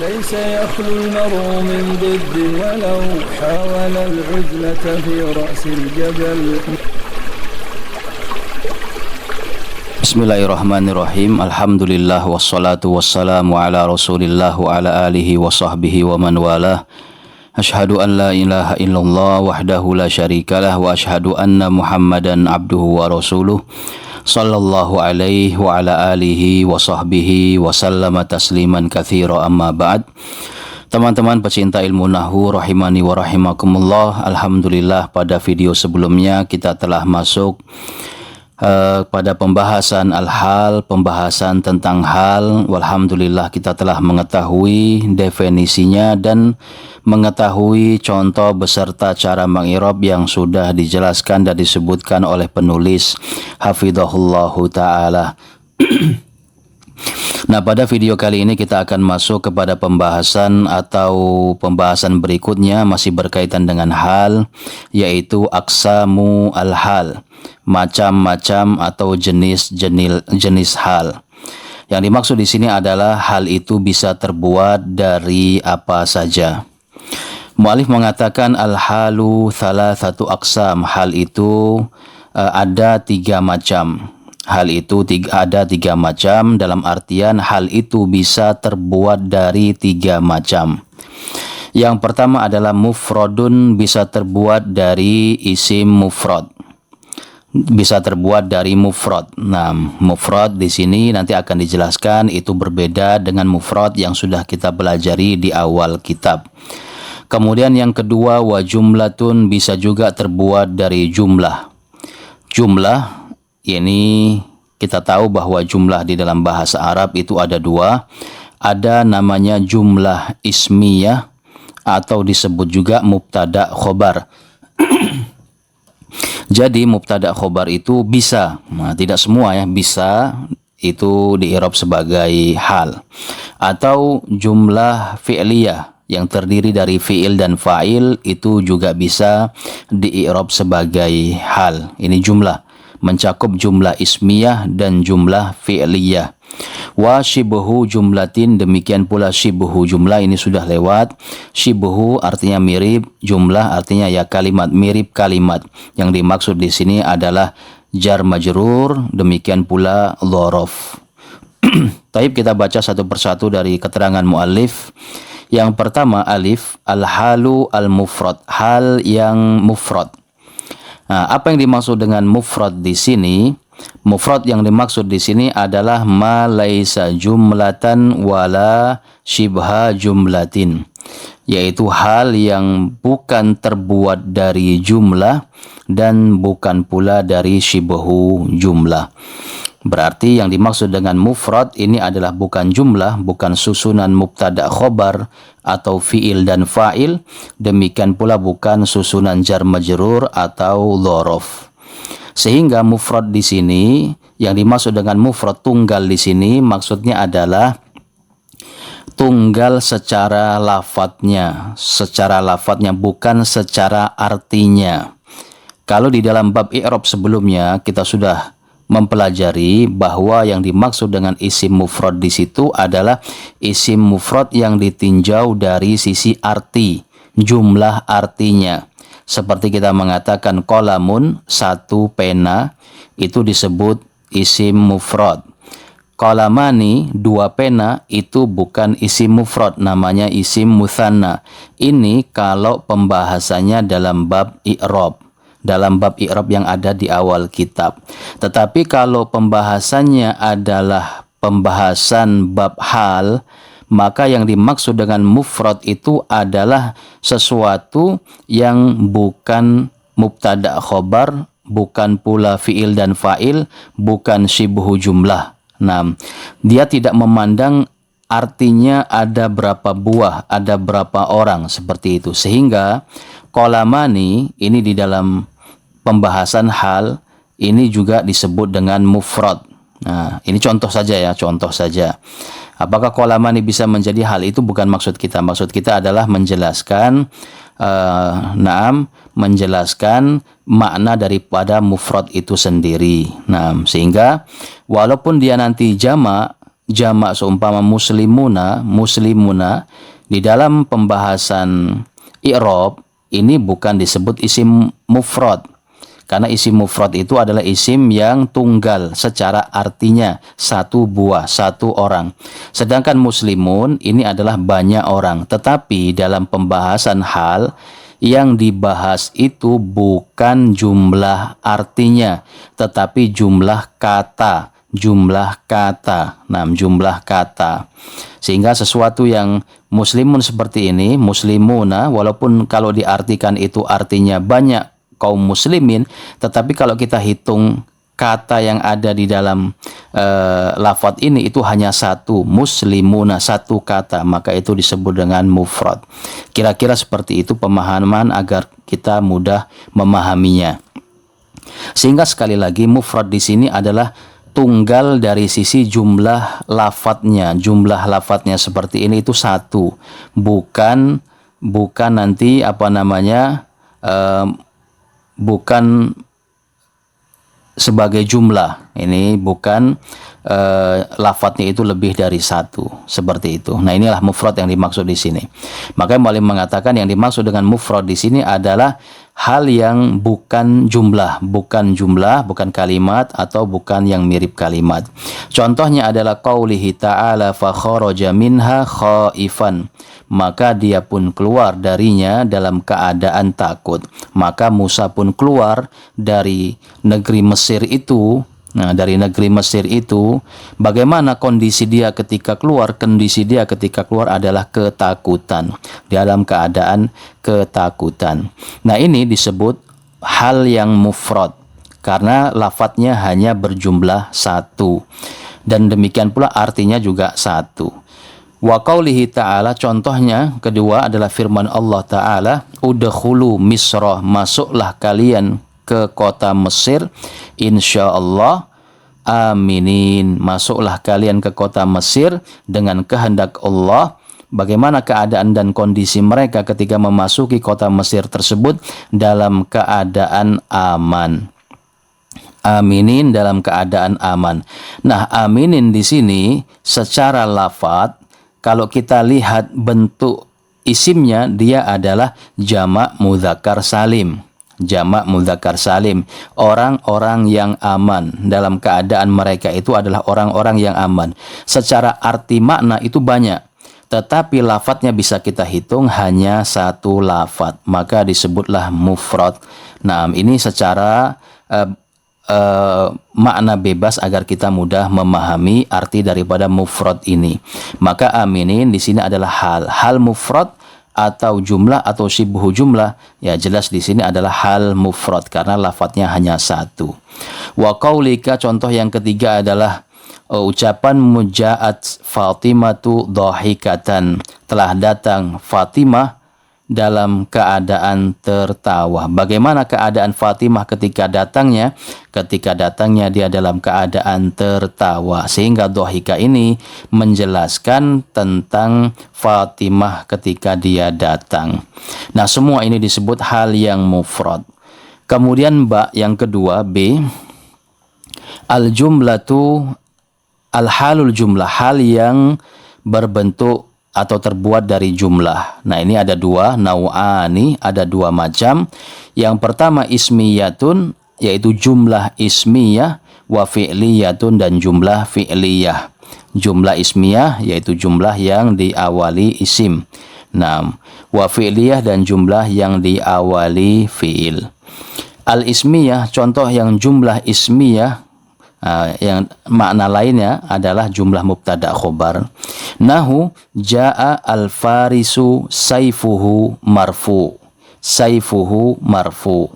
ليس يخلو المرء من ضد ولو حاول العزلة في رأس الجبل. Bismillahirrahmanirrahim. Alhamdulillah wassalatu wassalamu ala Rasulillah wa ala alihi wa sahbihi wa man walah. Asyhadu an la ilaha illallah wahdahu la syarikalah wa asyhadu anna Muhammadan abduhu wa rasuluh. Sallallahu alaihi wa ala alihi wa sahbihi wa sallama tasliman katsira, amma ba'd. Teman-teman pecinta ilmu nahwu rahimani wa rahimakumullah. Alhamdulillah, pada video sebelumnya kita telah masuk pada pembahasan al-hal, pembahasan tentang hal. Walhamdulillah kita telah mengetahui definisinya dan mengetahui contoh beserta cara mengirob yang sudah dijelaskan dan disebutkan oleh penulis hafizahullahu ta'ala. Nah, pada video kali ini kita akan masuk kepada pembahasan berikutnya, masih berkaitan dengan hal, yaitu aqsamu al-hal, macam-macam atau jenis hal. Yang dimaksud di sini adalah hal itu bisa terbuat dari apa saja. Mu'allif mengatakan al-halu thalathatu aqsam, hal itu ada tiga macam. Hal itu ada tiga macam, dalam artian hal itu bisa terbuat dari tiga macam. Yang pertama adalah mufradun, bisa terbuat dari isim mufrad. Bisa terbuat dari mufrad. Nah, mufrad di sini nanti akan dijelaskan itu berbeda dengan mufrad yang sudah kita pelajari di awal kitab. Kemudian yang kedua, wa jumlatun, bisa juga terbuat dari jumlah. Jumlah ini kita tahu bahwa jumlah di dalam bahasa Arab itu ada dua. Ada namanya jumlah ismiyah atau disebut juga mubtada khobar. Jadi mubtada khobar itu bisa, tidak semua ya, bisa itu diirob sebagai hal. Atau jumlah fi'liyah yang terdiri dari fi'il dan fa'il, itu juga bisa diirob sebagai hal. Ini jumlah, mencakup jumlah ismiyah dan jumlah fi'liyah. Wa shibhu jumlatin, demikian pula shibhu jumlah, ini sudah lewat. Shibhu artinya mirip, jumlah artinya ya kalimat, mirip kalimat. Yang dimaksud di sini adalah jar majrur, demikian pula dhorof. Taib, kita baca satu persatu dari keterangan muallif. Yang pertama, alif, al-halu al-mufrad, hal yang mufrad. Nah, apa yang dimaksud dengan mufrad di sini? Mufrad yang dimaksud di sini adalah ma laisa jumlatan wala shibha jumlatin, yaitu hal yang bukan terbuat dari jumlah dan bukan pula dari shibhu jumlah. Berarti yang dimaksud dengan mufrad ini adalah bukan jumlah, bukan susunan mubtada khobar atau fi'il dan fa'il, demikian pula bukan susunan jar majrur atau dhorof. Sehingga mufrad di sini, yang dimaksud dengan mufrad tunggal di sini, maksudnya adalah tunggal secara lafadznya, bukan secara artinya. Kalau di dalam bab i'rab sebelumnya kita sudah mempelajari bahwa yang dimaksud dengan isim mufrad di situ adalah isim mufrad yang ditinjau dari sisi arti, jumlah artinya. Seperti kita mengatakan qalamun, satu pena, itu disebut isim mufrad. Qalamani, dua pena, itu bukan isim mufrad, namanya isim mutsanna. Ini kalau pembahasannya dalam bab i'rab, yang ada di awal kitab. Tetapi kalau pembahasannya adalah pembahasan bab hal, maka yang dimaksud dengan mufrad itu adalah sesuatu yang bukan mubtada khobar, bukan pula fi'il dan fa'il, bukan shibhu jumlah. Nah, dia tidak memandang artinya ada berapa buah, ada berapa orang, seperti itu. Sehingga qalamani ini di dalam pembahasan hal ini juga disebut dengan mufrad. Nah, ini contoh saja ya, contoh saja. Apakah qalamani bisa menjadi hal, itu bukan maksud kita. Maksud kita adalah menjelaskan menjelaskan makna daripada mufrad itu sendiri. Nah, sehingga walaupun dia nanti jamak, jamak seumpama muslimuna, muslimuna, di dalam pembahasan i'rab ini bukan disebut isim mufrad. Karena isim mufrad itu adalah isim yang tunggal secara artinya, satu buah, satu orang. Sedangkan muslimun ini adalah banyak orang. Tetapi dalam pembahasan hal, yang dibahas itu bukan jumlah artinya, tetapi jumlah kata. Jumlah kata. Nah, jumlah kata. Sehingga sesuatu yang muslimun seperti ini, muslimuna, walaupun kalau diartikan itu artinya banyak kaum muslimin, tetapi kalau kita hitung kata yang ada di dalam lafadz ini itu hanya satu, muslimuna, satu kata, maka itu disebut dengan mufrad. Kira-kira seperti itu pemahaman agar kita mudah memahaminya. Sehingga sekali lagi mufrad di sini adalah tunggal dari sisi jumlah lafadznya. Jumlah lafadznya seperti ini itu satu, bukan nanti bukan sebagai jumlah. Ini bukan lafadznya itu lebih dari satu, seperti itu. Nah, inilah mufrad yang dimaksud di sini. Maka Mu'allim mengatakan yang dimaksud dengan mufrad di sini adalah hal yang bukan jumlah, bukan kalimat atau bukan yang mirip kalimat. Contohnya adalah qaulihi ta'ala fa kharaja minha khaifan, maka dia pun keluar darinya dalam keadaan takut. Maka Musa pun keluar dari negeri Mesir itu. Nah, dari negeri Mesir itu, bagaimana kondisi dia ketika keluar? Kondisi dia ketika keluar adalah ketakutan, dalam keadaan ketakutan. Nah, ini disebut hal yang mufrad karena lafadznya hanya berjumlah satu, dan demikian pula artinya juga satu. Wa qaulihi ta'ala, contohnya kedua adalah firman Allah Ta'ala, udkhulu Misra, masuklah kalian ke kota Mesir, insyaallah aminin, masuklah kalian ke kota Mesir dengan kehendak Allah. Bagaimana keadaan dan kondisi mereka ketika memasuki kota Mesir tersebut? Dalam keadaan aman. Aminin, dalam keadaan aman. Nah, aminin di sini secara lafadz, kalau kita lihat bentuk isimnya, dia adalah jamak mudzakkar salim. Jamak mudzakkar salim, orang-orang yang aman. Dalam keadaan mereka itu adalah orang-orang yang aman. Secara arti makna itu banyak, tetapi lafadznya bisa kita hitung hanya satu lafadz, maka disebutlah mufrad. Nah, ini secara makna bebas agar kita mudah memahami arti daripada mufrad ini. Maka aminin di sini adalah hal mufrad atau jumlah atau sibhu jumlah, ya jelas di sini adalah hal mufrad karena lafadznya hanya satu. Wa qaulika, contoh yang ketiga adalah ucapan mujaat Fatimatu dhahikatan, telah datang Fatimah dalam keadaan tertawa. Bagaimana keadaan Fatimah ketika datangnya? Ketika datangnya dia dalam keadaan tertawa. Sehingga dhahika ini menjelaskan tentang Fatimah ketika dia datang. Nah, semua ini disebut hal yang mufrad. Kemudian yang kedua, B, al-jumlatu al-halul jumlah, hal yang berbentuk atau terbuat dari jumlah. Nah, ini ada dua, nau'ani, ada dua macam. Yang pertama ismiyatun, yaitu jumlah ismiyah, wa fi'liyatun, dan jumlah fi'liyah. Jumlah ismiyah yaitu jumlah yang diawali isim. Nah, wa fi'liyah, dan jumlah yang diawali fi'il. Al-ismiyah, contoh yang jumlah ismiyah, yang makna lainnya adalah jumlah mubtada khobar. Nahu jaa al-farisu saifuhu marfu. Saifuhu marfu.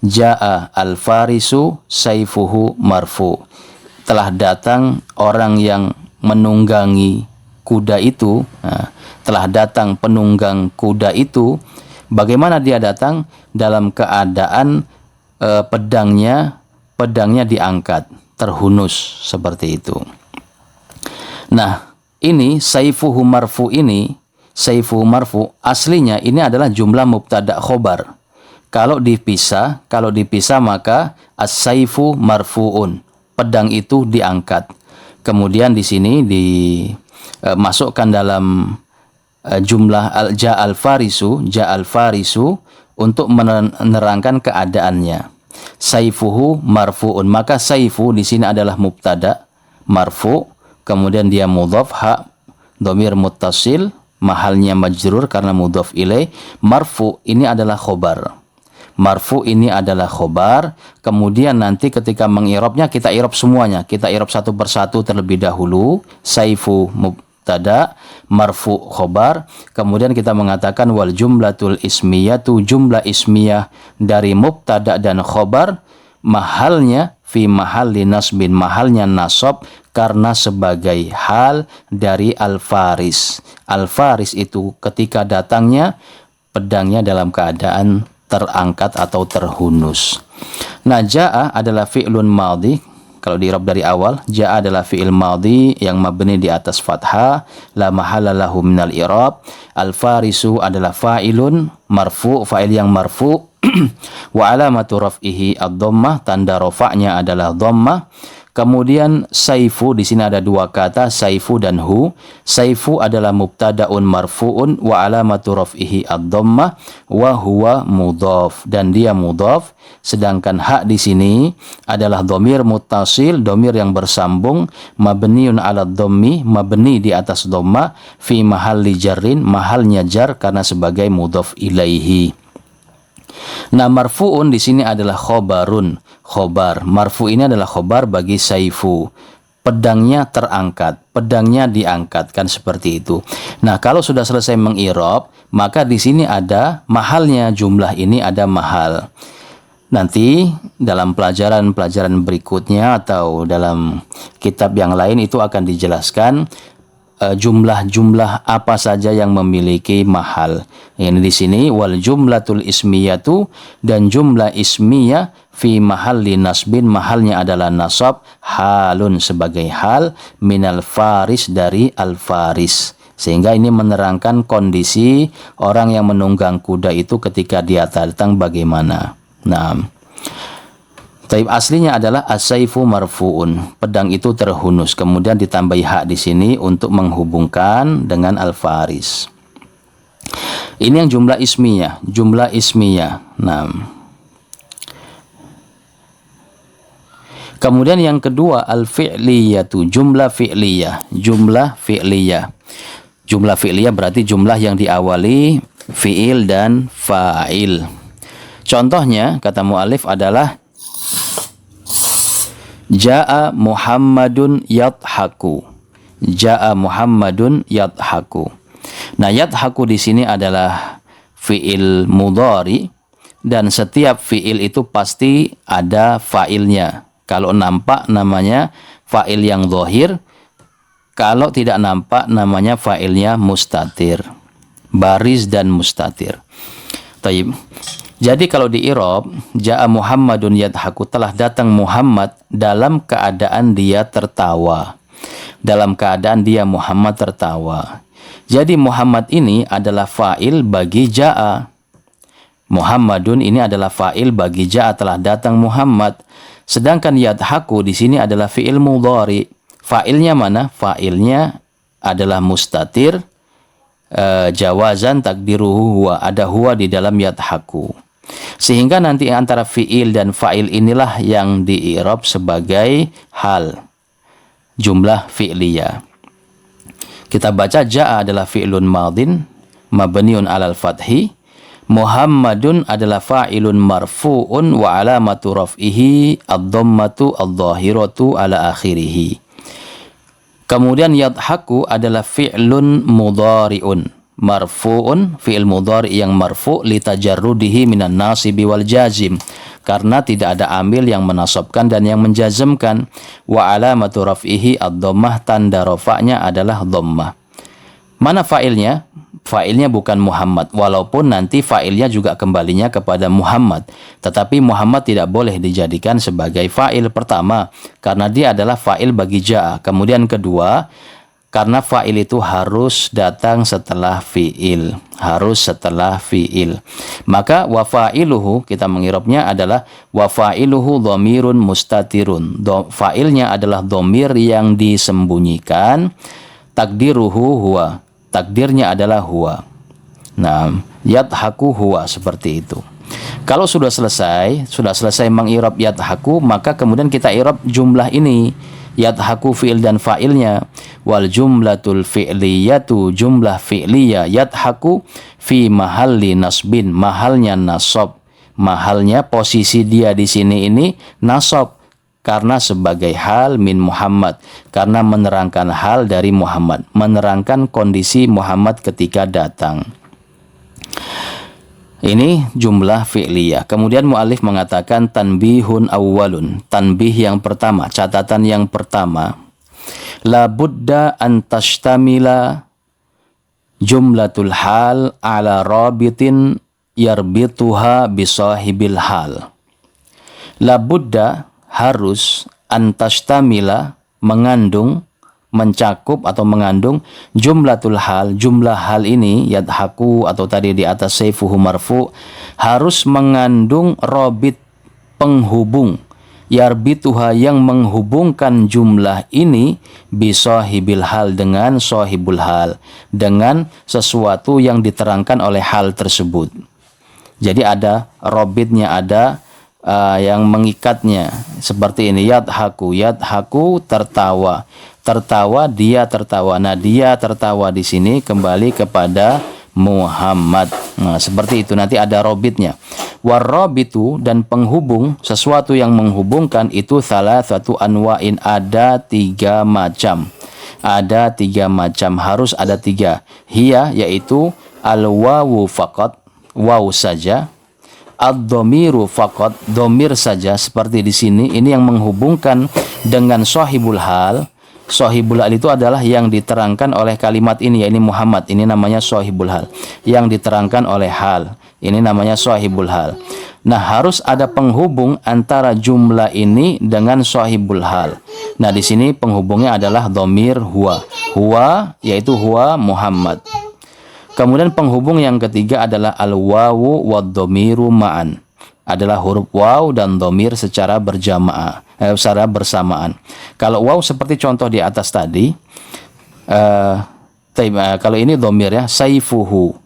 Jaa al-farisu saifuhu marfu. Telah datang orang yang menunggangi kuda itu. Telah datang penunggang kuda itu. Bagaimana dia datang? Dalam keadaan pedangnya diangkat, terhunus, seperti itu. Nah, ini saifuhu marfu, ini saifuhu marfu aslinya ini adalah jumlah mubtada khobar. Kalau dipisah maka as-saifu marfuun, pedang itu diangkat. kemudian di sini dimasukkan dalam jumlah ja'al farisu untuk menerangkan keadaannya. Saifuhu marfu'un, maka saifu di sini adalah mubtada marfu', kemudian dia mudhaf, ha dhamir muttasil, mahalnya majrur karena mudhaf ilaih. Marfu ini adalah khobar. Marfu ini adalah khobar. Kemudian nanti ketika mengirobnya kita irob semuanya. Kita irob satu persatu terlebih dahulu. Saifu mubtada, marfu khobar. Kemudian kita mengatakan wal jumlatul ismiyatu, jumlah ismiyah dari mubtada dan khobar, mahalnya fi mahalli nasbin, mahalnya nasab karena sebagai hal dari al-faris. Al-faris itu ketika datangnya pedangnya dalam keadaan terangkat atau terhunus. Nah, ja'a adalah fi'lun madhi. Kalau diirab dari awal, ja'a adalah fi'il madhi yang mabni di atas fathah, la mahala lahu minal i'rab. Al-farisu adalah fa'ilun marfu', fa'il yang marfu'. Wa alamatu raf'ihi ad-dhammah, tanda rafa'nya adalah dhammah. Kemudian saifu, di sini ada dua kata, saifu dan hu. Saifu adalah mubtada'un marfu'un wa alamatu raf'ihi ad-dhammah wa huwa mudhaf, dan dia mudhaf. Sedangkan hak di sini adalah dhamir muttasil, dhamir yang bersambung, mabniun 'ala dhammi, mabni di atas dhamma, fi mahalli jarrin, mahalnya jar karena sebagai mudhaf ilaihi. Nah, marfu'un di sini adalah khobarun, khobar. Marfu ini adalah khobar bagi saifu. Pedangnya terangkat, pedangnya diangkat, kan seperti itu. Nah, kalau sudah selesai mengirob, maka di sini ada mahalnya, jumlah ini ada mahal. Nanti dalam pelajaran-pelajaran berikutnya atau dalam kitab yang lain itu akan dijelaskan jumlah-jumlah apa saja yang memiliki mahal. Ini di sini wal jumlatul ismiyatu, dan jumlah ismiyah fi mahalli nasbin, mahalnya adalah nasab, halun sebagai hal, minal faris dari al faris. Sehingga ini menerangkan kondisi orang yang menunggang kuda itu ketika dia datang bagaimana. Nah, taib aslinya adalah as-saifu marfu'un, pedang itu terhunus, kemudian ditambahi hak di sini untuk menghubungkan dengan al-faris. Ini yang jumlah ismiyah, jumlah ismiyah. Nah, kemudian yang kedua al-fi'liyatu, jumlah fi'liyah, jumlah fi'liyah. Jumlah fi'liyah berarti jumlah yang diawali fi'il dan fa'il. Contohnya kata mu'alif adalah Ja'a Muhammadun yadhaku. Ja'a Muhammadun yadhaku. Nah, yadhaku di sini adalah fi'il mudhari, dan setiap fi'il itu pasti ada fa'ilnya. Kalau nampak namanya fa'il yang zahir, kalau tidak nampak namanya fa'ilnya mustatir. Baris dan mustatir. Taib. Jadi kalau di i'rab, ja'a Muhammadun yadhaku, telah datang Muhammad dalam keadaan dia tertawa. Dalam keadaan dia Muhammad tertawa. Jadi Muhammad ini adalah fa'il bagi ja'a. Muhammadun ini adalah fa'il bagi ja'a, telah datang Muhammad. Sedangkan yadhaku di sini adalah fi'il mudhari. Fa'ilnya mana? Fa'ilnya adalah mustatir. Jawazan takdiruhu huwa, ada huwa di dalam yadhaku. Sehingga nanti antara fi'il dan fa'il inilah yang di-i'rab sebagai hal, jumlah fi'liyah. Kita baca ja'a adalah fi'lun madin mabniun 'alal fathi, Muhammadun adalah fa'ilun marfu'un wa alamatu raf'ihi ad-dhammatu adh-dhahiratu 'ala akhirih. Kemudian yadhaku adalah fi'lun mudhari'un marfu'un, fi'il mudhari yang marfu' litajarrudihi minan nasibi wal jazim, karena tidak ada amil yang menasabkan dan yang menjazmkan. Wa alamatu raf'ihi ad-dhammah, tanda rafa'nya adalah dhammah. Mana fa'ilnya? Fa'ilnya bukan Muhammad, walaupun nanti fa'ilnya juga kembalinya kepada Muhammad. Tetapi Muhammad tidak boleh dijadikan sebagai fa'il pertama, karena dia adalah fa'il bagi ja'a. Kemudian kedua, Karena fa'il itu harus datang setelah fi'il. Harus setelah fi'il. Maka wa fa'iluhu, kita mengirabnya adalah wa fa'iluhu dhamirun mustatirun. Fa'ilnya adalah dhamir yang disembunyikan. Takdiruhu huwa. Takdirnya adalah huwa. Nah, yadhaku huwa, seperti itu. Kalau sudah selesai mengirab yadhaku, maka kemudian kita irab jumlah ini. Yadhaku fi'il dan fa'ilnya. Wal jumlatul fi'liyatu, jumlah fi'liyah. Yadhaku fi mahalli nasbin, mahalnya nasab. Mahalnya, posisi dia di sini ini nasab. Karena sebagai hal min Muhammad. Karena menerangkan hal dari Muhammad. Menerangkan kondisi Muhammad ketika datang. Ini jumlah fi'liyah. Kemudian mu'alif mengatakan tanbihun awwalun. Tanbih yang pertama, catatan yang pertama. La budda an tashtamila jumlatul hal ala rabitin yarbituha bisahibil hal. La budda, harus, an tashtamila, mengandung, mencakup atau mengandung jumlatul hal, jumlah hal ini yadhaku atau tadi di atas saifuhu marfu, harus mengandung robit, penghubung, yarbituha, yang menghubungkan jumlah ini bisahibil hal, dengan sahibul hal, dengan sesuatu yang diterangkan oleh hal tersebut. Jadi ada robitnya, ada yang mengikatnya, seperti ini. Yadhaku tertawa. Tertawa, dia tertawa. Nah, dia tertawa di sini kembali kepada Muhammad. Nah, seperti itu. Nanti ada robitnya. Warrobitu, dan penghubung, sesuatu yang menghubungkan itu salah satu anwa'in, ada 3 macam. Ada 3 macam, harus ada 3. Hiya, yaitu al-wawu faqat, waw saja. Ad-dhamiru faqat, dhamir saja, seperti di sini. Ini yang menghubungkan dengan sahibul hal. Sahibul hal itu adalah yang diterangkan oleh kalimat ini, yaitu Muhammad. Ini namanya sahibul hal. Yang diterangkan oleh hal. Ini namanya sahibul hal. Nah, harus ada penghubung antara jumlah ini dengan sahibul hal. Nah, di sini penghubungnya adalah dhamir huwa. Huwa, yaitu huwa Muhammad. Kemudian penghubung yang ketiga adalah al-wawu wad-dhamiru ma'an. Adalah huruf waw dan dhamir secara berjamaah, secara bersamaan. Kalau waw seperti contoh di atas tadi, kalau ini dhamir ya, saifuhu.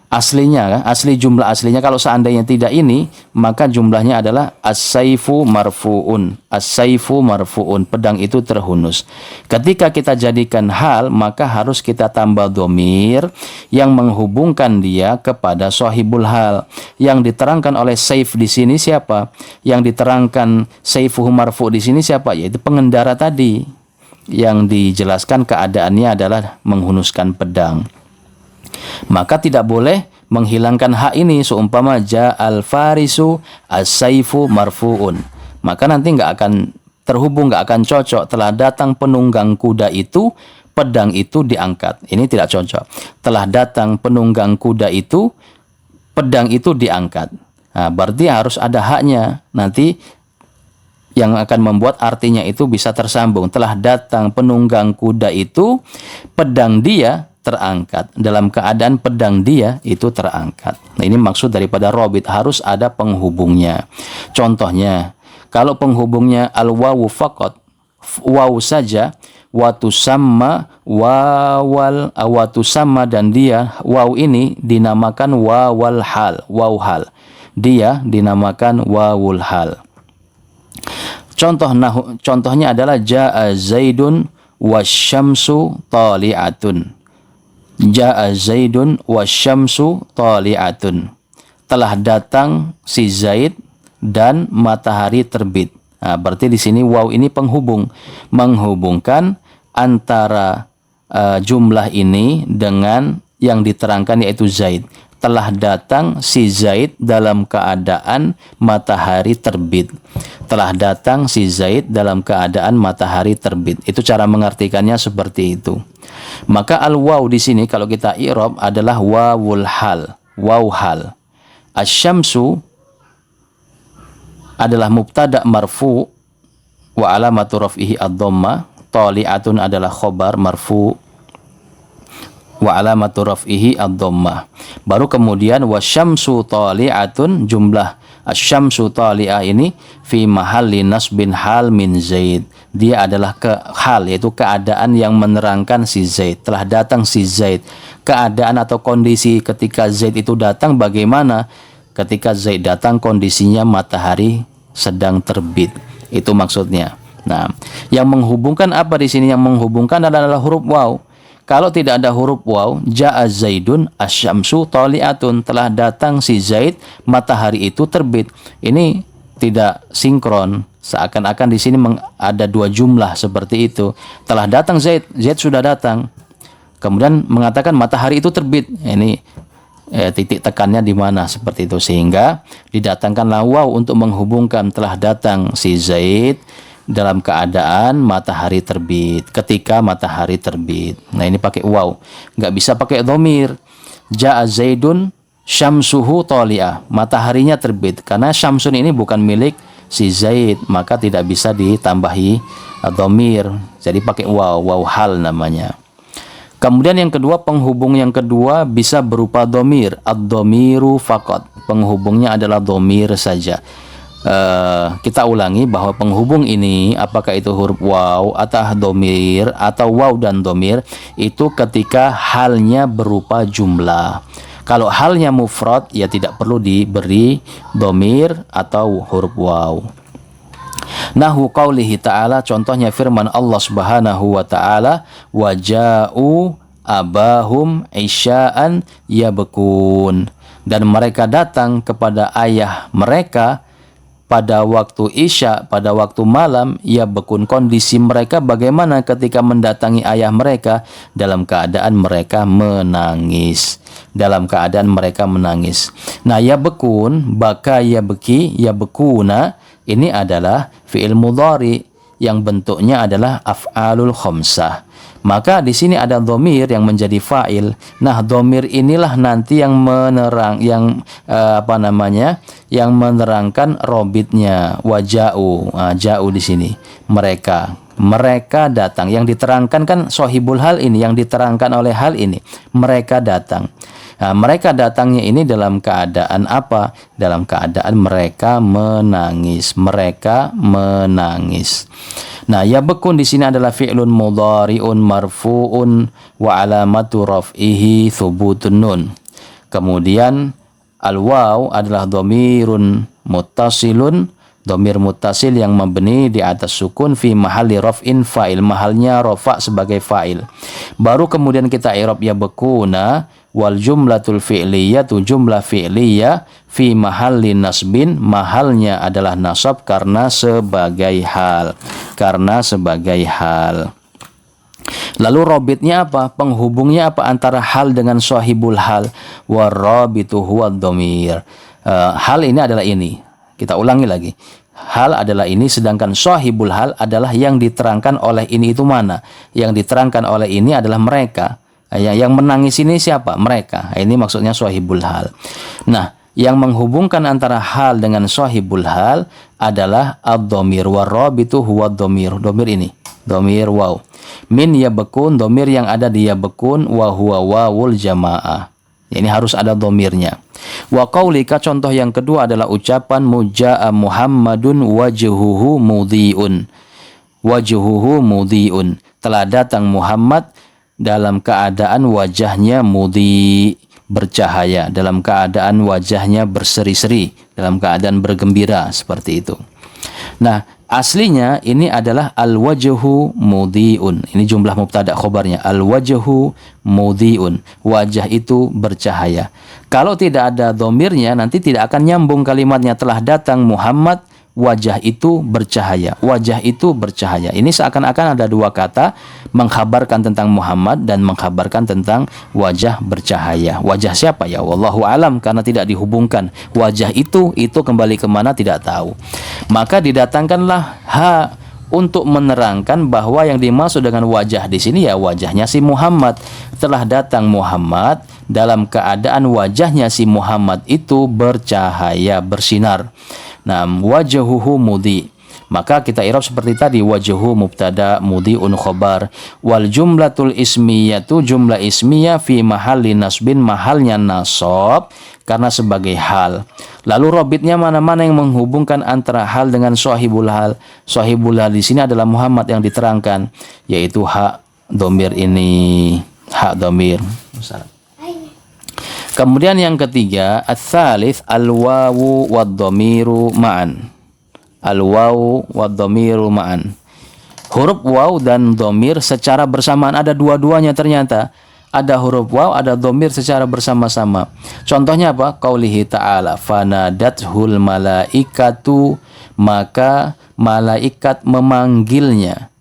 Aslinya, asli jumlah aslinya, kalau seandainya tidak ini, maka jumlahnya adalah as-saifu marfu'un. As-saifu marfu'un, pedang itu terhunus. Ketika kita jadikan hal, maka harus kita tambah dhamir yang menghubungkan dia kepada sahibul hal. Yang diterangkan oleh saif di sini siapa? Yang diterangkan saifuhu marfu' di sini siapa? Yaitu pengendara tadi. Yang dijelaskan keadaannya adalah menghunuskan pedang. Maka tidak boleh menghilangkan hak ini, seumpama ja'al farisu as-saifu marfu'un. Maka nanti nggak akan terhubung, nggak akan cocok. Telah datang penunggang kuda itu, pedang itu diangkat. Ini tidak cocok. Telah datang penunggang kuda itu, pedang itu diangkat. Nah, berarti harus ada haknya. Nanti yang akan membuat artinya itu bisa tersambung. Telah datang penunggang kuda itu, pedang dia terangkat. Dalam keadaan pedang dia itu terangkat. Nah, ini maksud daripada robit, harus ada penghubungnya. Contohnya, kalau penghubungnya al-wawu faqat, waw saja, watusamma wawal, watusamma, dan dia, waw ini dinamakan wawal hal, waw hal. Dia dinamakan wawul hal. Contohnya adalah ja'a zaidun wasyamsu tali'atun. Ja'a zaidun wasyamsu tali'atun. Telah datang si Zaid dan matahari terbit. Nah, berarti di sini waw ini penghubung, menghubungkan antara jumlah ini dengan yang diterangkan, yaitu Zaid. Telah datang si Zaid dalam keadaan matahari terbit. Telah datang si Zaid dalam keadaan matahari terbit. Itu cara mengartikannya seperti itu. Maka al-waw di sini kalau kita i'rab adalah wawul hal, waw hal. Asy-syamsu adalah mubtada marfu wa alamatu raf'ihi ad-dhamma. Tali'atun adalah khobar marfu wa alamatu raf'ihi ad-dhammah. Baru kemudian wasyamsu tali'atun, jumlah asyamsu tali'ah ini fi mahalli nasbin hal min Zaid. Dia adalah hal, yaitu keadaan yang menerangkan si Zaid. Telah datang si Zaid. Keadaan atau kondisi ketika Zaid itu datang bagaimana? Ketika Zaid datang kondisinya matahari sedang terbit. Itu maksudnya. Nah, yang menghubungkan apa di sini? Yang menghubungkan adalah huruf waw. Kalau tidak ada huruf waw, ja'a Zaidun asyamsu tali'atun, telah datang si Zaid, matahari itu terbit. Ini tidak sinkron. Seakan-akan di sini ada dua jumlah seperti itu. Telah datang Zaid, Zaid sudah datang. Kemudian mengatakan matahari itu terbit. Ini titik tekannya di mana seperti itu, sehingga didatangkanlah waw untuk menghubungkan telah datang si Zaid dalam keadaan matahari terbit, ketika matahari terbit. Nah, ini pakai waw, nggak bisa pakai dhamir. Ja'a Zaidun syamsuhu tali'ah, mataharinya terbit, karena syamsun ini bukan milik si Zaid, maka tidak bisa ditambahi dhamir, jadi pakai waw, waw hal namanya. Kemudian yang kedua, penghubung yang kedua bisa berupa dhamir, ad-dhamiru faqat, penghubungnya adalah dhamir saja. Kita ulangi bahwa penghubung ini, apakah itu huruf waw atau dhamir atau waw dan dhamir, itu ketika halnya berupa jumlah. Kalau halnya mufrad, ya tidak perlu diberi dhamir atau huruf waw. Nahu qaulihi ta'ala, contohnya firman Allah Subhanahu wa ta'ala, waja'u abahum isya'an yabkun, dan mereka datang kepada ayah mereka pada waktu isya, pada waktu malam, yabkun, kondisi mereka bagaimana ketika mendatangi ayah mereka? Dalam keadaan mereka menangis. Dalam keadaan mereka menangis. Nah, yabkun, baka yabki, yabkuna, ini adalah fi'il mudhari yang bentuknya adalah af'alul khamsah. Maka di sini ada dhamir yang menjadi fa'il. Nah, dhamir inilah nanti yang yang menerangkan robitnya, waja'u. Ja'u di sini mereka datang. Yang diterangkan kan sohibul hal ini, yang diterangkan oleh hal ini, mereka datang. Nah, mereka datangnya ini dalam keadaan apa? Dalam keadaan mereka menangis. Mereka menangis. Nah, yabkun di sini adalah fi'lun mudhari'un marfu'un wa alamatu raf'ihi thubutun nun. Kemudian al-waw adalah dhamirun muttasilun, dhamir muttasil yang mabni di atas sukun fi mahalli raf'in fa'il, mahalnya rafa sebagai fa'il. Baru kemudian kita i'rab yabkuna, wal jumlatul fi'liyatu, jumlah fi'liyah fi mahalli nasbin, mahalnya adalah nasab karena sebagai hal, Lalu robitnya apa? Penghubungnya apa antara hal dengan sahibul hal? Warabitu huwa dhamir. Hal ini adalah ini. Kita ulangi lagi. Hal adalah ini, sedangkan sahibul hal adalah yang diterangkan oleh ini. Itu mana? Yang diterangkan oleh ini adalah mereka. Yang menangis ini siapa? Mereka. Ini maksudnya sahibul hal. Nah, yang menghubungkan antara hal dengan sahibul hal adalah ad-dhamir, warabitu huwa dhamir. Dhamir ini, dhamir waw. Min yabkun, dhamir yang ada di yabkun, wa huwa wawul jamaah. Ini harus ada dhamirnya. Wa qaulika, contoh yang kedua adalah ucapan muja'a Muhammadun wajhuhu mudhi'un. Wajhuhu mudhi'un. Telah datang Muhammad dalam keadaan wajahnya mudhi, bercahaya, dalam keadaan wajahnya berseri-seri, dalam keadaan bergembira, seperti itu. Nah, aslinya ini adalah al-wajhu mudhi'un. Ini jumlah mubtada khobarnya, al-wajhu mudhi'un, wajah itu bercahaya. Kalau tidak ada dhamirnya, nanti tidak akan nyambung kalimatnya. Telah datang Muhammad, wajah itu bercahaya. Wajah itu bercahaya. Ini seakan-akan ada dua kata mengkhabarkan tentang Muhammad dan mengkhabarkan tentang wajah bercahaya. Wajah siapa ya? Wallahu alam, karena tidak dihubungkan. Wajah itu kembali kemana tidak tahu. Maka didatangkanlah ha untuk menerangkan bahwa yang dimaksud dengan wajah di sini ya wajahnya si Muhammad. Telah datang Muhammad dalam keadaan wajahnya si Muhammad itu bercahaya, bersinar. Nah, wajhuhu mudhi. Maka kita i'rab seperti tadi, wajhu mubtada mudhi'un khobar, wal jumlatul ismiyatu jumlah ismiyah fi mahalli nasbin mahalnya nasab karena sebagai hal. Lalu robitnya mana-mana yang menghubungkan antara hal dengan sahibul hal. Sahibul hal di sini adalah Muhammad yang diterangkan, yaitu hak domir ini, hak domir. Kemudian yang ketiga, ats-tsalits al-wawu wad-dhamiru ma'an. Al-wawu wad-dhamiru ma'an. Huruf waw dan dhamir secara bersamaan, ada dua-duanya ternyata. Ada huruf waw, ada dhamir secara bersama-sama. Contohnya apa? Qaulihi ta'ala, fanadathul malaikatu, maka malaikat memanggilnya.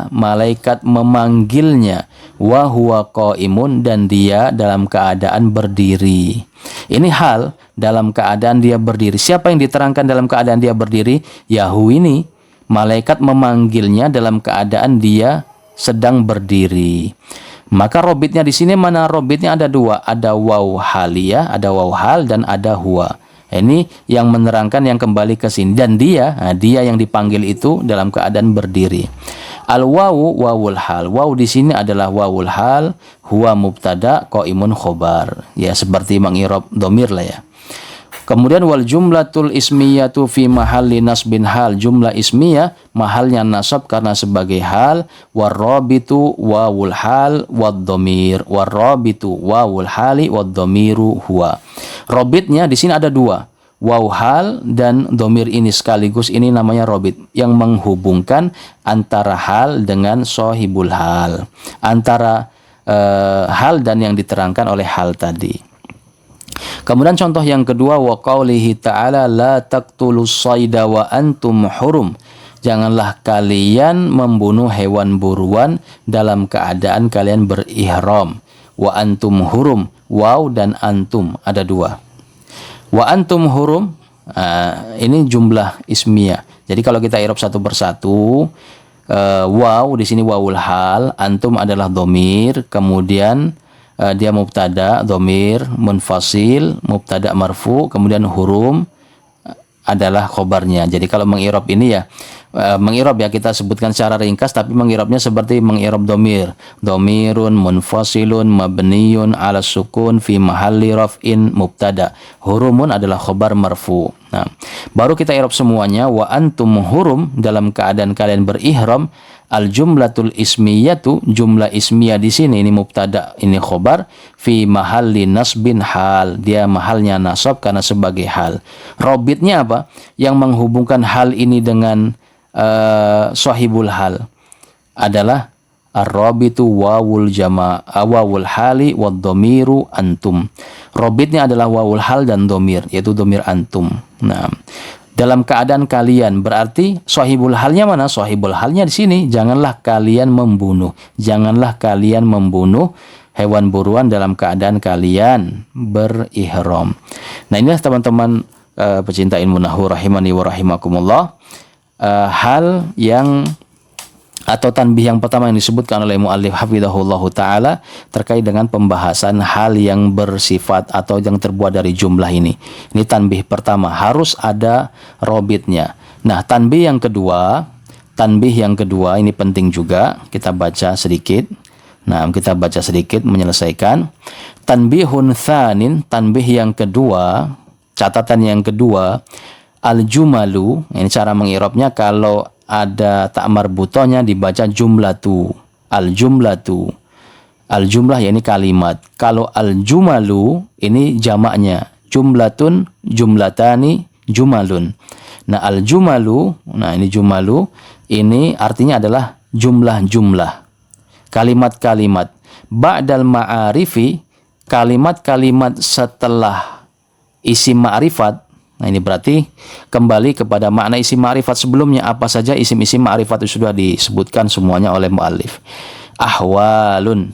Malaikat memanggilnya, wa huwa qaimun, dan dia dalam keadaan berdiri. Ini hal dalam keadaan dia berdiri. Siapa yang diterangkan dalam keadaan dia berdiri? Yahu ini. Malaikat memanggilnya dalam keadaan dia sedang berdiri. Maka robitnya di sini mana? Robitnya ada dua, ada waw haliyah, ada waw hal, dan ada huwa. Ini yang menerangkan yang kembali ke sini, dan dia yang dipanggil itu dalam keadaan berdiri. Al wawu wawul hal. Waw di sini adalah wawul hal, huwa mubtada, qaimun khobar. Ya seperti mengirab domir lah ya. Kemudian wal jumlatul ismiyatu fi mahalli nasbin hal. Jumlah ismiyah mahalnya nasab karena sebagai hal. Warrabitu wawul hal wad domir. Warrabitu wawul hali wad domiru huwa. Robitnya di sini ada dua, waw hal dan domir ini sekaligus, ini namanya robit yang menghubungkan antara hal dengan sohibul hal, antara hal dan yang diterangkan oleh hal tadi. Kemudian contoh yang kedua, wa qaulihi ta'ala la taqtulus sayda wa antum hurum. Janganlah kalian membunuh hewan buruan dalam keadaan kalian berihram. Wa antum hurum, waw dan antum ada dua. Wa antum hurum, ini jumlah ismiyah. Jadi kalau kita i'rab satu persatu, waw di sini wawul hal, antum adalah domir, kemudian dia mubtada, domir, munfasil, mubtada marfu, kemudian hurum adalah khobarnya. Jadi kalau mengirab ini ya, mengirab ya kita sebutkan secara ringkas, tapi mengirabnya seperti mengirab domir. Domirun munfasilun mabniyun ala sukun fi mahalli raf'in mubtada. Hurumun adalah khobar marfu. Nah, baru kita irab semuanya. Wa antum hurum, dalam keadaan kalian berihram. Al jumlatul ismiyatu, jumlah ismiyah di sini ini mubtada, ini khobar, fi mahalli nasbin hal, dia mahalnya nasab karena sebagai hal. Robitnya apa? Yang menghubungkan hal ini dengan sahibul hal adalah ar-rabitu wawul jama' wawul hali wad dhamiru antum. Robitnya adalah wawul hal dan domir, yaitu domir antum. Nah, dalam keadaan kalian, berarti sahibul halnya mana? Sahibul halnya di sini, janganlah kalian membunuh. Janganlah kalian membunuh hewan buruan dalam keadaan kalian berihram. Nah, inilah teman-teman pecinta ilmu nahwu rahimani wa rahimakumullah, hal yang atau tanbih yang pertama yang disebutkan oleh muallif hafizahullahu taala terkait dengan pembahasan hal yang bersifat atau yang terbuat dari jumlah ini. Ini tanbih pertama, harus ada robitnya. Nah, tanbih yang kedua ini penting juga, kita baca sedikit. Nah, kita baca sedikit menyelesaikan. Tanbihun tsanin, tanbih yang kedua, catatan yang kedua, al-jumalu, ini cara mengirabnya, kalau ada tak marbutohnya dibaca jumlatu. Al-jumlatu. Al-jumlah ya ini kalimat. Kalau al-jumalu ini jamaknya. Jumlatun, jumlatani, jumalun. Nah, al-jumalu, nah ini jumalu, ini artinya adalah jumlah-jumlah. Kalimat-kalimat. Ba'dal ma'arifi, kalimat-kalimat setelah isim ma'rifat. Nah, ini berarti kembali kepada makna isim ma'rifat sebelumnya. Apa saja isim-isim ma'rifat itu sudah disebutkan semuanya oleh muallif. Ahwalun,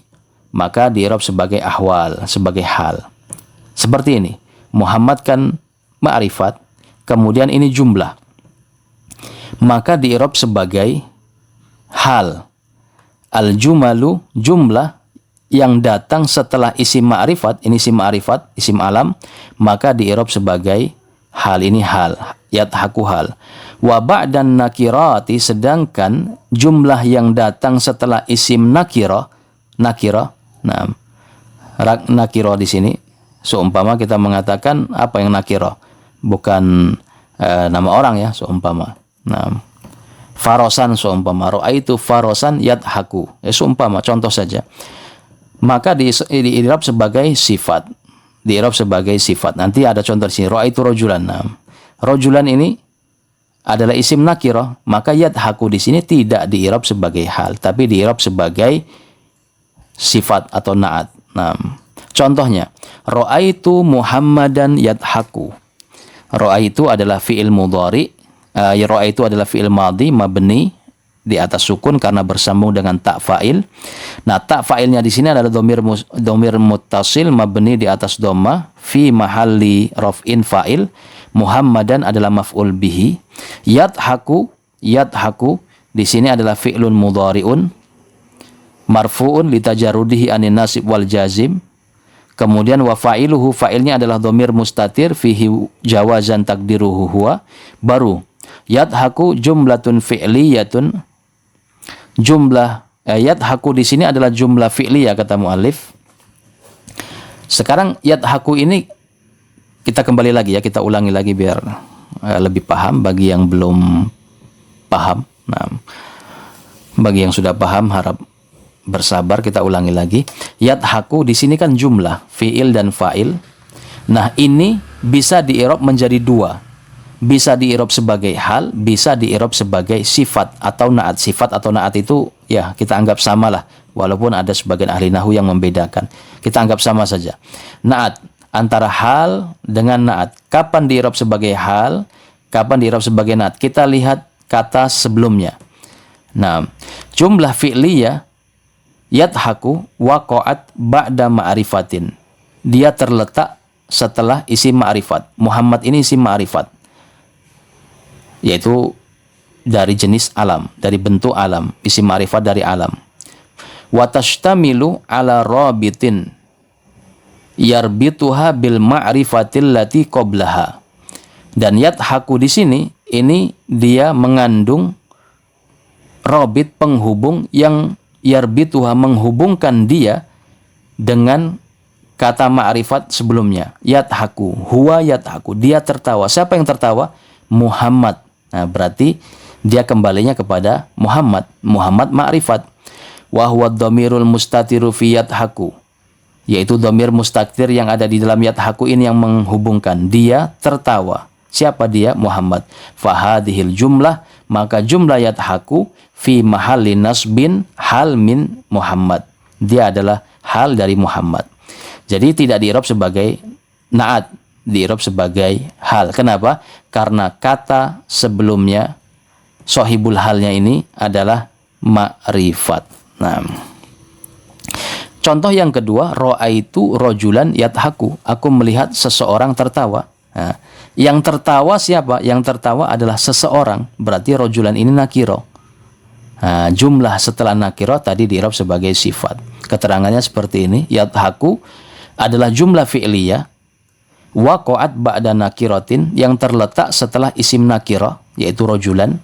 maka di'rab sebagai ahwal, sebagai hal. Seperti ini. Muhammad kan ma'rifat, kemudian ini jumlah. Maka di'rab sebagai hal. Al-jumalu, jumlah yang datang setelah isim ma'rifat, ini isim ma'rifat, isim alam, maka di'rab sebagai Hal ini hal, yadhaku hal. Wa ba'dan nakirati, sedangkan jumlah yang datang setelah isim nakirah, nah, nakirah di sini seumpama kita mengatakan apa yang nakirah, bukan nama orang ya, seumpama. Nah, farosan seumpama, ra'aitu farosan yadhaku, ya seumpama, contoh saja. Maka di-i'rab sebagai sifat. Di-i'rab sebagai sifat. Nanti ada contoh di sini, ra'aitu rojulan. Nah, rojulan ini adalah isim nakirah, maka yadhaku di sini tidak di-i'rab sebagai hal, tapi di-i'rab sebagai sifat atau na'at. Nah, contohnya, ra'aitu Muhammadan yadhaku. Ra'aitu adalah fi'il mudhari, ra'aitu adalah fi'il madhi mabni di atas sukun karena bersambung dengan tak fa'il. Nah, tak fa'ilnya di sini adalah domir muttasil mabni di atas dhamma fi mahalli raf'in fa'il. Muhammadan adalah maf'ul bihi. Yadhaku di sini adalah fi'lun mudhari'un marfu'un litajarrudihi anin nasib wal jazim. Kemudian wa fa'iluhu, fa'ilnya adalah dhamir mustatir fihi jawazan takdiruhu huwa. Baru yadhaku jumlatun fi'liyatun, jumlah yadhaku di sini adalah jumlah fi'liyah kata muallif. Sekarang yadhaku ini kita kembali lagi ya, kita ulangi lagi biar lebih paham bagi yang belum paham. Nah, bagi yang sudah paham harap bersabar, kita ulangi lagi. Yadhaku di sini kan jumlah fi'il dan fa'il. Nah, ini bisa di-i'rab menjadi dua. Bisa di-i'rab sebagai hal, bisa di-i'rab sebagai sifat atau na'at. Sifat atau na'at itu ya kita anggap sama lah, walaupun ada sebagian ahli nahwu yang membedakan. Kita anggap sama saja. Na'at antara hal dengan na'at. Kapan di-i'rab sebagai hal, kapan di-i'rab sebagai na'at? Kita lihat kata sebelumnya. Nah, jumlah fi'liyah yadhaku waqa'at ba'da ma'rifatin. Dia terletak setelah isim ma'rifat. Muhammad ini isim ma'rifat, yaitu dari jenis alam, dari bentuk alam, isim ma'rifat dari alam. Wa tashtamilu ala rabitin yarbituha bil ma'rifatil lati qablaha. Dan yadhaku di sini ini dia mengandung rabit, penghubung yang yarbituha, menghubungkan dia dengan kata ma'rifat sebelumnya. Yadhaku, huwa yadhaku, dia tertawa. Siapa yang tertawa? Muhammad. Nah, berarti dia kembalinya kepada Muhammad. Muhammad ma'rifat. Wa huwa dhamirul mustatiru fi yadhaku, yaitu dhamir mustatir yang ada di dalam yadhaku ini yang menghubungkan dia tertawa. Siapa dia? Muhammad. Fahadihil jumlah, maka jumlah yadhaku fi mahalli nasbin hal min Muhammad. Dia adalah hal dari Muhammad. Jadi tidak di-i'rab sebagai na'at, di-i'rab sebagai hal. Kenapa? Karena kata sebelumnya sahibul halnya ini adalah ma'rifat. Nah, contoh yang kedua, ra'aitu rojulan yadhaku. Aku melihat seseorang tertawa. Nah, yang tertawa siapa? Yang tertawa adalah seseorang. Berarti rojulan ini nakiro. Nah, jumlah setelah nakiro tadi di-i'rab sebagai sifat. Keterangannya seperti ini. Yadhaku adalah jumlah fi'liyah waqa'at ba'da nakiratin, yang terletak setelah isim nakiro, yaitu rojulan.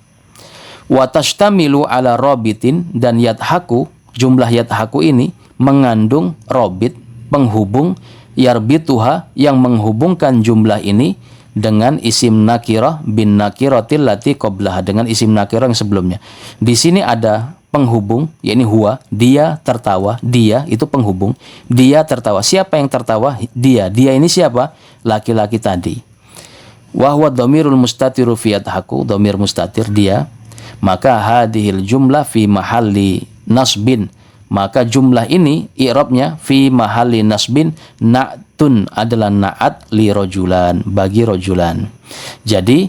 Wa tashtamilu ala rabitin, dan yadhaku, jumlah yadhaku ini mengandung robit, penghubung, yarbituha, yang menghubungkan jumlah ini dengan isim nakirah bin nakiratil lati qablaha, dengan isim nakirah yang sebelumnya. Di sini ada penghubung, yakni huwa, dia tertawa, dia itu penghubung, dia tertawa. Siapa yang tertawa? Dia. Dia ini siapa? Laki-laki tadi. Wa huwa dhamirul mustatiru fi yadhaku, dhamir mustatir dia. Maka hadhil jumlah fi mahalli nasbin, maka jumlah ini i'rabnya fi mahalli nasbin na'tun, adalah na'at li rojulan, bagi rojulan. Jadi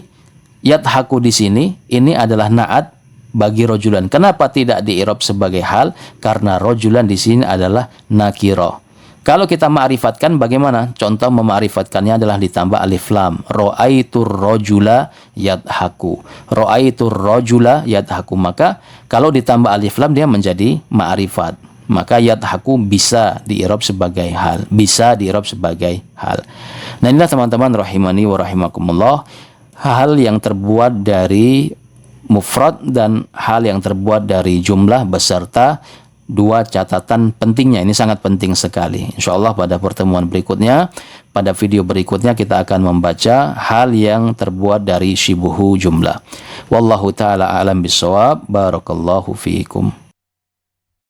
yadhaku di sini ini adalah na'at bagi rojulan. Kenapa tidak di-i'rab sebagai hal? Karena rojulan di sini adalah nakiro. Kalau kita ma'rifatkan bagaimana? Contoh mema'rifatkannya adalah ditambah alif lam. Ra'aitur rojula yadhaku. Ra'aitur rojula yadhaku. Maka kalau ditambah alif lam dia menjadi ma'rifat. maka yadhaku bisa diirob sebagai hal, bisa diirob sebagai hal. Nah, inilah teman-teman rahimani wa rahimakumullah, hal yang terbuat dari mufrad dan hal yang terbuat dari jumlah beserta dua catatan pentingnya. Ini sangat penting sekali. Insyaallah pada pertemuan berikutnya, pada video berikutnya kita akan membaca hal yang terbuat dari syibuhu jumlah. Wallahu taala alam bisawab. Barakallahu fiikum.